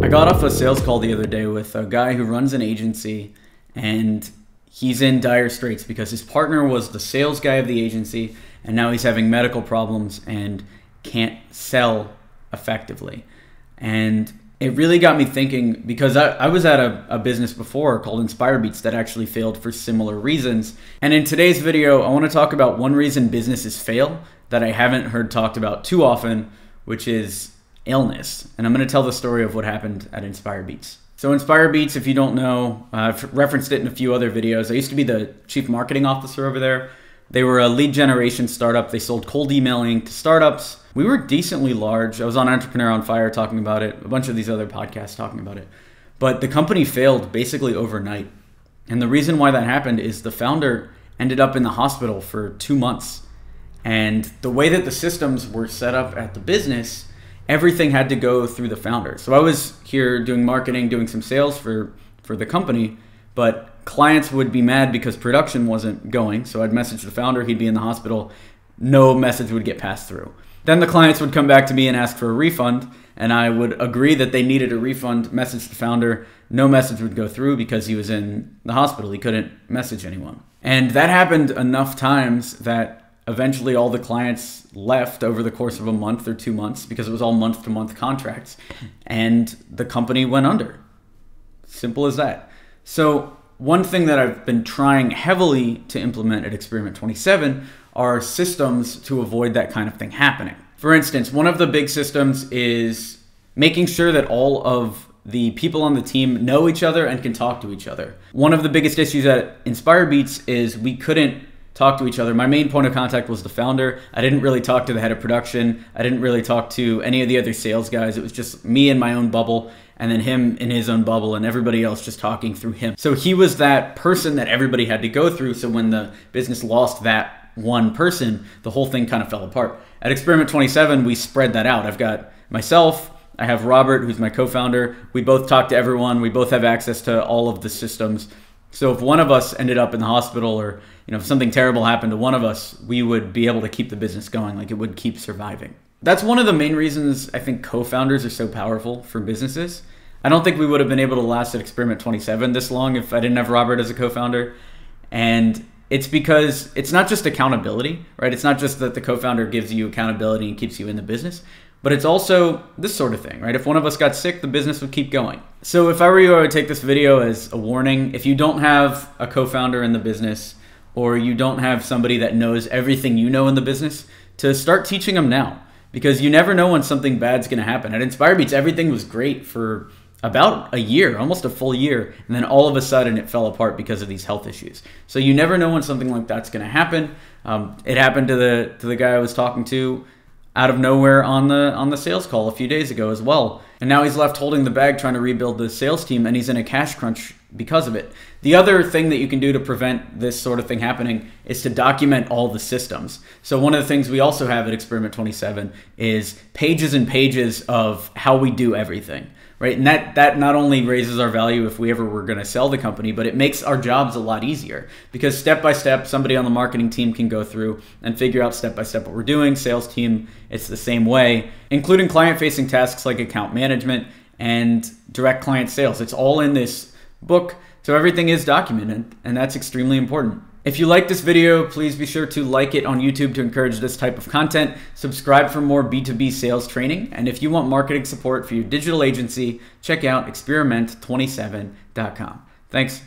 I got off a sales call the other day with a guy who runs an agency, and he's in dire straits because his partner was the sales guy of the agency, and now he's having medical problems and can't sell effectively. And it really got me thinking, because I was at a business before called InspireBeats that actually failed for similar reasons. And in today's video, I want to talk about one reason businesses fail that I haven't heard talked about too often, which is illness. And I'm going to tell the story of what happened at InspireBeats. So InspireBeats, if you don't know, I've referenced it in a few other videos. I used to be the chief marketing officer over there. They were a lead generation startup. They sold cold emailing to startups. We were decently large. I was on Entrepreneur on Fire talking about it, a bunch of these other podcasts talking about it. But the company failed basically overnight. And the reason why that happened is the founder ended up in the hospital for 2 months. And the way that the systems were set up at the business, everything had to go through the founder. So I was here doing marketing, doing some sales for the company, but clients would be mad because production wasn't going. So I'd message the founder, he'd be in the hospital, no message would get passed through. Then the clients would come back to me and ask for a refund, and I would agree that they needed a refund, message the founder, no message would go through because he was in the hospital. He couldn't message anyone. And that happened enough times that eventually all the clients left over the course of a month or 2 months because it was all month-to-month contracts, and the company went under. Simple as that. So one thing that I've been trying heavily to implement at Experiment 27 are systems to avoid that kind of thing happening. For instance, one of the big systems is making sure that all of the people on the team know each other and can talk to each other. One of the biggest issues at InspireBeats is we couldn't talk to each other. My main point of contact was the founder. I didn't really talk to the head of production. I didn't really talk to any of the other sales guys. It was just me in my own bubble, and then him in his own bubble, and everybody else just talking through him. So he was that person that everybody had to go through. So when the business lost that one person, the whole thing kind of fell apart. At Experiment 27, we spread that out. I've got myself, I have Robert, who's my co-founder. We both talk to everyone. We both have access to all of the systems. So if one of us ended up in the hospital, or if something terrible happened to one of us, we would be able to keep the business going. Like, it would keep surviving. That's one of the main reasons I think co-founders are so powerful for businesses. I don't think we would have been able to last at Experiment 27 this long if I didn't have Robert as a co-founder. And it's because it's not just accountability, right? It's not just that the co-founder gives you accountability and keeps you in the business, but it's also this sort of thing, right? If one of us got sick, the business would keep going. So if I were you, I would take this video as a warning. If you don't have a co-founder in the business, or you don't have somebody that knows everything you know in the business, to start teaching them now, because you never know when something bad's gonna happen. At InspireBeats, everything was great for about a year, almost a full year, and then all of a sudden it fell apart because of these health issues. So you never know when something like that's gonna happen. It happened to the guy I was talking to out of nowhere on the sales call a few days ago as well. And now he's left holding the bag trying to rebuild the sales team, and he's in a cash crunch because of it. The other thing that you can do to prevent this sort of thing happening is to document all the systems. So one of the things we also have at Experiment 27 is pages and pages of how we do everything, right? And that not only raises our value if we ever were going to sell the company, but it makes our jobs a lot easier, because step by step, somebody on the marketing team can go through and figure out step by step what we're doing. Sales team, it's the same way, including client-facing tasks like account management and direct client sales. It's all in this book, so everything is documented, and that's extremely important. If you like this video, please be sure to like it on YouTube to encourage this type of content. Subscribe for more B2B sales training. And if you want marketing support for your digital agency, check out experiment27.com. Thanks.